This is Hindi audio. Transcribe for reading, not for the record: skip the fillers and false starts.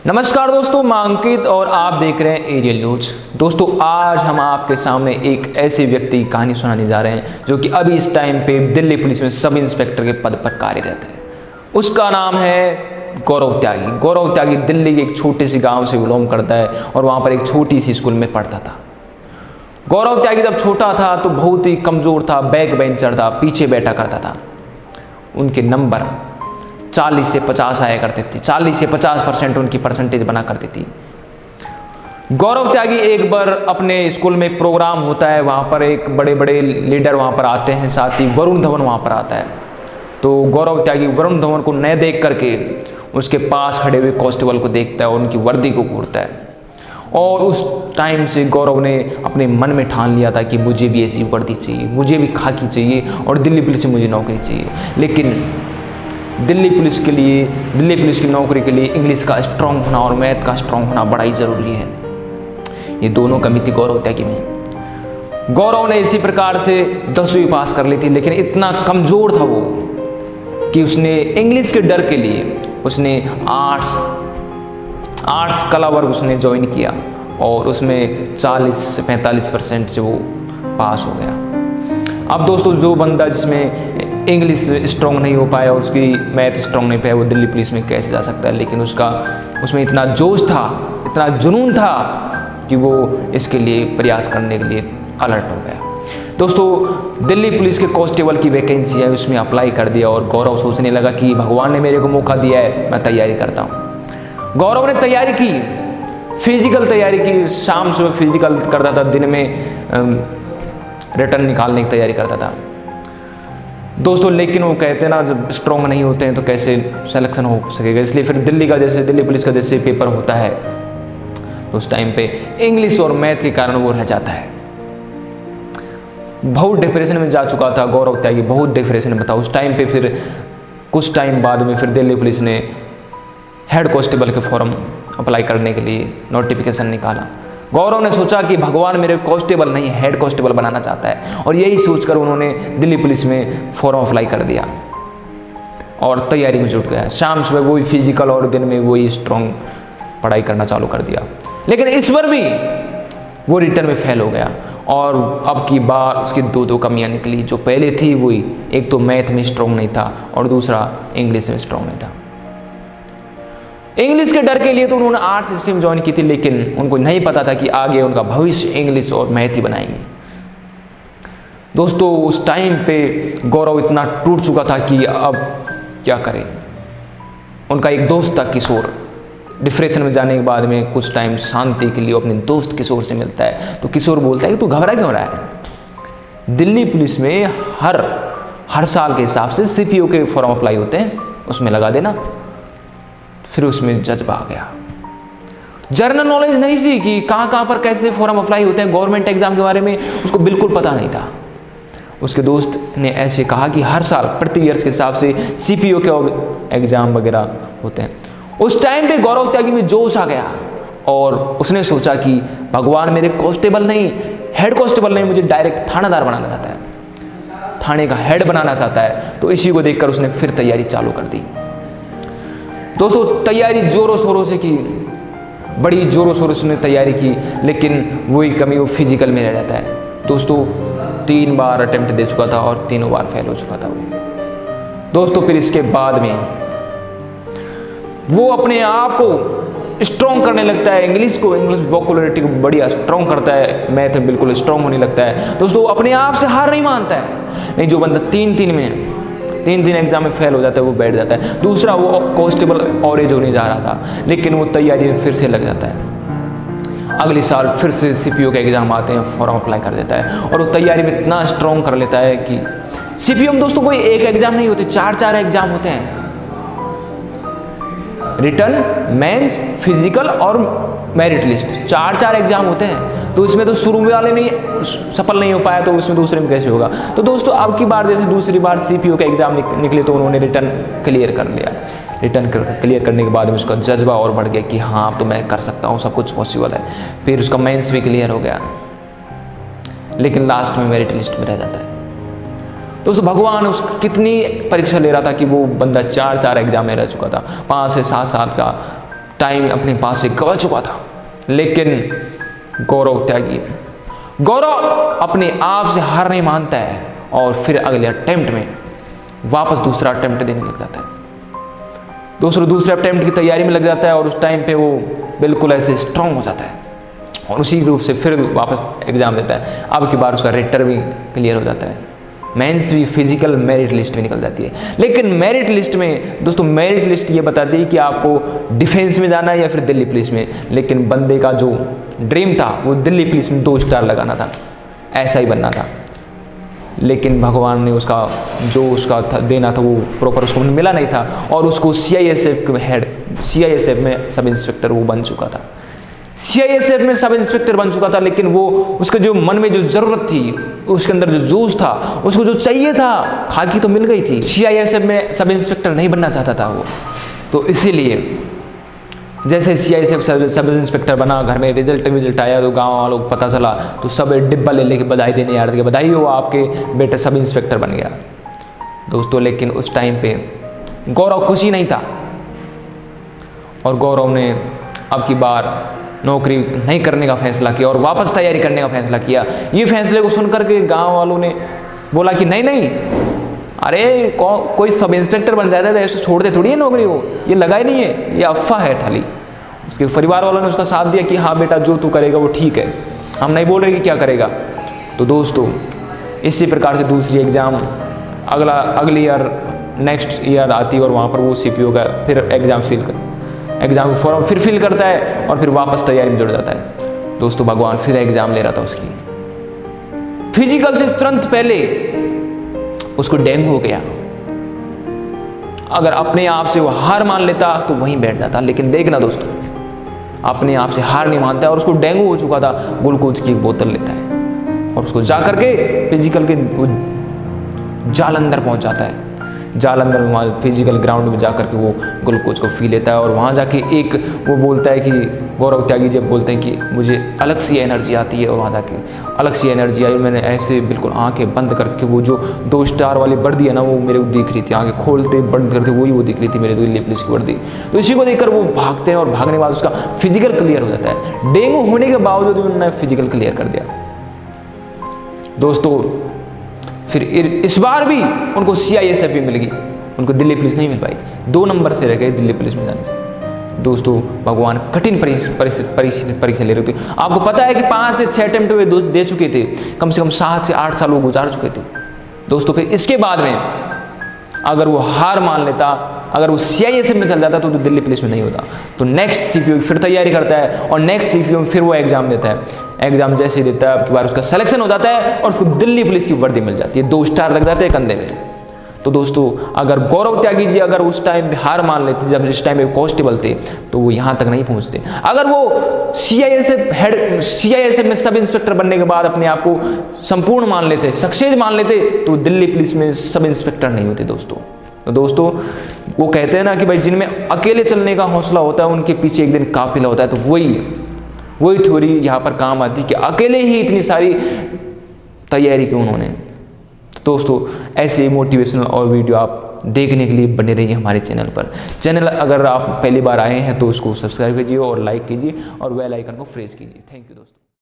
नमस्कार दोस्तों, मैं अंकित और आप देख रहे हैं एरियल न्यूज। दोस्तों, आज हम आपके सामने एक ऐसे व्यक्ति की कहानी सुनाने जा रहे हैं जो कि अभी इस टाइम पे दिल्ली पुलिस में सब इंस्पेक्टर के पद पर कार्यरत है। उसका नाम है गौरव त्यागी। गौरव त्यागी दिल्ली के एक छोटे से गांव से बिलोंग करता है और वहां पर एक छोटी सी स्कूल में पढ़ता था। गौरव त्यागी जब छोटा था तो बहुत ही कमज़ोर था, बैक बेंचर था, पीछे बैठा करता था। उनके नंबर 40 से 50 आया करते थे, 40 से 50% उनकी परसेंटेज बना करती थी। गौरव त्यागी एक बार अपने स्कूल में प्रोग्राम होता है, वहाँ पर एक बड़े बड़े लीडर वहाँ पर आते हैं, साथ ही वरुण धवन वहाँ पर आता है। तो गौरव त्यागी वरुण धवन को न देख करके उसके पास खड़े हुए कांस्टेबल को देखता है और उनकी वर्दी को घूरता है। और उस टाइम से गौरव ने अपने मन में ठान लिया था कि मुझे भी ऐसी वर्दी चाहिए, मुझे भी खाकी चाहिए और दिल्ली पुलिस में मुझे नौकरी चाहिए। लेकिन दिल्ली पुलिस की नौकरी के लिए इंग्लिश का स्ट्रॉन्ग होना और मैथ का स्ट्रॉन्ग होना बड़ा ही ज़रूरी है। ये दोनों कमी थी गौरव त्यागी में। गौरव ने इसी प्रकार से 10वीं पास कर ली थी, लेकिन इतना कमज़ोर था वो कि उसने इंग्लिश के डर के लिए उसने आर्ट्स कला वर्ग उसने ज्वाइन किया और उसमें 40 से 45% से वो पास हो गया। अब दोस्तों, जो बंदा जिसमें इंग्लिश स्ट्रॉन्ग नहीं हो पाया, उसकी मैथ स्ट्रॉन्ग नहीं पाया, वो दिल्ली पुलिस में कैसे जा सकता है। लेकिन उसमें इतना जोश था, इतना जुनून था कि वो इसके लिए प्रयास करने के लिए अलर्ट हो गया। दोस्तों, दिल्ली पुलिस के कांस्टेबल की वैकेंसी है, उसमें अप्लाई कर दिया और गौरव सोचने लगा कि भगवान ने मेरे को मौका दिया है, मैं तैयारी करता हूँ। गौरव ने तैयारी की, फिजिकल तैयारी की, शाम सुबह फिजिकल करता था, दिन में रिटर्न निकालने की तैयारी करता था दोस्तों। लेकिन वो कहते हैं ना, जब स्ट्रॉन्ग नहीं होते हैं तो कैसे सिलेक्शन हो सकेगा। इसलिए फिर दिल्ली पुलिस का जैसे पेपर होता है तो उस टाइम पे इंग्लिश और मैथ के कारण वो रह जाता है। बहुत डिप्रेशन में जा चुका था गौरव त्यागी, बहुत डिप्रेशन में था उस टाइम पे। फिर कुछ टाइम बाद में फिर दिल्ली पुलिस ने हेड कांस्टेबल के फॉर्म अप्लाई करने के लिए नोटिफिकेशन निकाला। गौरव ने सोचा कि भगवान मेरे कांस्टेबल नहीं, हेड कांस्टेबल बनाना चाहता है, और यही सोचकर उन्होंने दिल्ली पुलिस में फॉर्म अप्लाई कर दिया और तैयारी में जुट गया। शाम सुबह वही फिजिकल और दिन में वही स्ट्रॉन्ग पढ़ाई करना चालू कर दिया। लेकिन इस बार भी वो रिटर्न में फेल हो गया और अब की बार उसकी दो कमियां निकली। जो पहले थी वही, एक तो मैथ में स्ट्रॉन्ग नहीं था और दूसरा इंग्लिश में स्ट्रॉन्ग नहीं था। इंग्लिश के डर के लिए तो उन्होंने आर्ट्स स्ट्रीम ज्वाइन की थी, लेकिन उनको नहीं पता था कि आगे उनका भविष्य इंग्लिश और मैथ ही बनाएंगे। दोस्तों, उस टाइम पे गौरव इतना टूट चुका था कि अब क्या करें। उनका एक दोस्त था किशोर, डिप्रेशन में जाने के बाद में कुछ टाइम शांति के लिए अपने दोस्त किशोर से मिलता है। तो किशोर बोलता है कि तू घबरा क्यों रहा है, दिल्ली पुलिस में हर साल के हिसाब से CPO के फॉर्म अप्लाई होते हैं, उसमें लगा देना। फिर उसमें जज्बा आ गया। जनरल नॉलेज नहीं थी कि कहाँ पर कैसे फॉर्म अप्लाई होते हैं, गवर्नमेंट एग्जाम के बारे में उसको बिल्कुल पता नहीं था। उसके दोस्त ने ऐसे कहा कि हर साल प्रति ईयर्स के हिसाब से CPO के एग्जाम वगैरह होते हैं। उस टाइम पे गौरव त्यागी में जोश आ गया और उसने सोचा कि भगवान मेरे कांस्टेबल नहीं, हेड कांस्टेबल नहीं, मुझे डायरेक्ट थानादार बनाना चाहता है, थाने का हेड बनाना चाहता है। तो इसी को देखकर उसने फिर तैयारी चालू कर दी। दोस्तों, तैयारी जोरों शोरों से की, बड़ी जोरों शोरों से उसने तैयारी की, लेकिन वही कमी वो फिजिकल में रह जाता है। दोस्तों, 3 बार अटेम्प्ट दे चुका था और तीनों बार फेल हो चुका था वो। दोस्तों, फिर इसके बाद में वो अपने आप को स्ट्रॉन्ग करने लगता है, इंग्लिश वोकैबुलरी को बढ़िया स्ट्रॉन्ग करता है, मैथ में बिल्कुल स्ट्रॉन्ग होने लगता है। दोस्तों, अपने आप से हार नहीं मानता है। नहीं, जो बंदा तीन एग्जाम में फेल हो जाता है वो बैठ जाता है। दूसरा, वो कांस्टेबल और एज होने जा रहा था, लेकिन वो तैयारी में फिर से लग जाता है। अगले साल फिर से CPO के एग्जाम आते हैं, फॉर्म अप्लाई कर देता है और वो तैयारी में इतना स्ट्रॉन्ग कर लेता है कि CPO में दोस्तों कोई एक एग्जाम नहीं होते, 4 एग्जाम होते हैं। रिटर्न, मेंस, फिजिकल और मेरिट लिस्ट, 4 एग्जाम होते हैं। तो इसमें तो शुरू वाले में सफल नहीं हो पाया तो उसमें दूसरे में कैसे होगा। तो दोस्तों, अब की बार जैसे दूसरी बार CPO का एग्जाम निकले तो उन्होंने रिटर्न क्लियर कर लिया। रिटर्न क्लियर करने के बाद में उसका जज्बा और बढ़ गया कि हाँ, तो मैं कर सकता हूँ, सब कुछ पॉसिबल है। फिर उसका मेंस भी क्लियर हो गया, लेकिन लास्ट में मेरिट लिस्ट में रह जाता है। दोस्तों, भगवान उस कितनी परीक्षा ले रहा था कि वो बंदा 4 एग्जाम में रह चुका था, 5 से 7 साल का टाइम अपने पास से गवा चुका था। लेकिन गौरव त्यागी, गौरव अपने आप से हार नहीं मानता है और फिर अगले अटेम्प्ट में वापस दूसरा अटेम्प्ट देने लग जाता है। दूसरे अटेम्प्ट की तैयारी में लग जाता है और उस टाइम पे वो बिल्कुल ऐसे स्ट्रांग हो जाता है और उसी रूप से फिर वापस एग्जाम देता है। अब की बार उसका रिटर भी क्लियर हो जाता है, मेंस भी फिजिकल मेरिट लिस्ट में निकल जाती है। लेकिन मेरिट लिस्ट में दोस्तों, मेरिट लिस्ट ये बताती है कि आपको डिफेंस में जाना है या फिर दिल्ली पुलिस में। लेकिन बंदे का जो ड्रीम था वो दिल्ली पुलिस में 2 स्टार लगाना था, ऐसा ही बनना था। लेकिन भगवान ने उसका जो उसका देना था वो प्रॉपर उसको मिला नहीं था और उसको सीआईएसएफ हेड, सीआईएसएफ में सब इंस्पेक्टर वो बन चुका था। सीआईएसएफ में सब इंस्पेक्टर बन चुका था, लेकिन वो उसके जो मन में जो जरूरत थी, उसके अंदर जो जोश था, उसको जो चाहिए था, खाकी तो मिल गई थी। सीआईएसएफ में सब इंस्पेक्टर नहीं बनना चाहता था वो, तो इसीलिए जैसे सीआईएसएफ सब इंस्पेक्टर बना, घर में रिजल्ट आया तो गांव वालों को पता चला तो सब डिब्बा ले लेके बधाई देने आ रहे थे, बधाई हो आपके बेटे सब इंस्पेक्टर बन गया दोस्तों। लेकिन उस टाइम पे गौरव खुशी नहीं था और गौरव ने अब की बार नौकरी नहीं करने का फैसला किया और वापस तैयारी करने का फैसला किया। ये फैसले को सुनकर के गांव वालों ने बोला कि नहीं, अरे कोई सब इंस्पेक्टर बन जाता है तो ऐसे छोड़ दे थोड़ी है नौकरी को, ये लगा ही नहीं है, ये अफवाह है खाली। उसके परिवार वालों ने उसका साथ दिया कि हाँ बेटा जो तू करेगा वो ठीक है, हम नहीं बोल रहे कि क्या करेगा। तो दोस्तों इसी प्रकार से दूसरी एग्ज़ाम अगली ईयर नेक्स्ट ईयर आती है और वहाँ पर वो सीपीओ का फिर एग्ज़ाम का फॉर्म फिर फिल करता है और फिर वापस तैयारी में जुड़ जाता है। दोस्तों भगवान फिर एग्ज़ाम ले रहा था उसकी, फिजिकल से तुरंत पहले उसको डेंगू हो गया। अगर अपने आप से वो हार मान लेता तो वहीं बैठ जाता, लेकिन देखना दोस्तों अपने आप से हार नहीं मानता और उसको डेंगू हो चुका था। ग्लूकोज की एक बोतल लेता है और उसको जा करके फिजिकल के जालंधर पहुंच जाता है। जालंधर में वहाँ फिजिकल ग्राउंड में जाकर के वो ग्लूकोज को पी लेता है और वहाँ जाके एक वो बोलता है कि गौरव त्यागी जब बोलते हैं कि मुझे अलग सी एनर्जी आती है और वहाँ जाके अलग सी एनर्जी आई। मैंने ऐसे बिल्कुल आंखें बंद करके वो जो 2 स्टार वाली वर्दी है ना वो मेरे को दिख रही थी, आंखें खोलते बंद करते वही वो दिख रही थी मेरे दिल्ली पुलिस की वर्दी। तो इसी को देखकर वो भागते हैं और भागने के बाद उसका फिजिकल क्लियर हो जाता है। डेंगू होने के बावजूद उन्होंने फिजिकल क्लियर कर दिया दोस्तों। फिर इस बार भी उनको सीआईएसएफ भी मिल गई, उनको दिल्ली पुलिस नहीं मिल पाई, 2 नंबर से रह गए दिल्ली पुलिस में जाने से। दोस्तों भगवान कठिन परीक्षा ले रहे थे। आपको पता है कि 5 से 6 अटेम्प्ट वे दे चुके थे, कम से कम 7 से 8 साल वो गुजार चुके थे दोस्तों। फिर इसके बाद में अगर वो हार मान लेता, अगर वो सीआईएसएफ में चल जाता तो दिल्ली पुलिस में नहीं होता। तो नेक्स्ट सीपीओ फिर तैयारी करता है और नेक्स्ट सीपीओ में फिर वो एग्जाम देता है। एग्जाम जैसे ही देता है अब की बार उसका सिलेक्शन हो जाता है और उसको दिल्ली पुलिस की वर्दी मिल जाती है, 2 स्टार लग जाते हैं कंधे में। तो दोस्तों अगर गौरव त्यागी जी अगर उस टाइम पे हार मान लेते, जब जिस टाइम पे कांस्टेबल थे, तो वो यहाँ तक नहीं पहुँचते। अगर वो सीआईएसएफ में सब इंस्पेक्टर बनने के बाद अपने आप को संपूर्ण मान लेते, सक्सेस मान लेते, तो दिल्ली पुलिस में सब इंस्पेक्टर नहीं होते दोस्तों। तो दोस्तों वो कहते हैं ना कि भाई जिनमें अकेले चलने का हौसला होता है उनके पीछे एक दिन काफिला होता है। तो वही थ्योरी यहाँ पर काम आती है कि अकेले ही इतनी सारी तैयारी की उन्होंने। तो दोस्तों ऐसे मोटिवेशनल और वीडियो आप देखने के लिए बने रहिए हमारे चैनल पर। चैनल अगर आप पहली बार आए हैं तो उसको सब्सक्राइब कीजिए और लाइक कीजिए और बेल आइकन को प्रेस कीजिए। थैंक यू दोस्तों।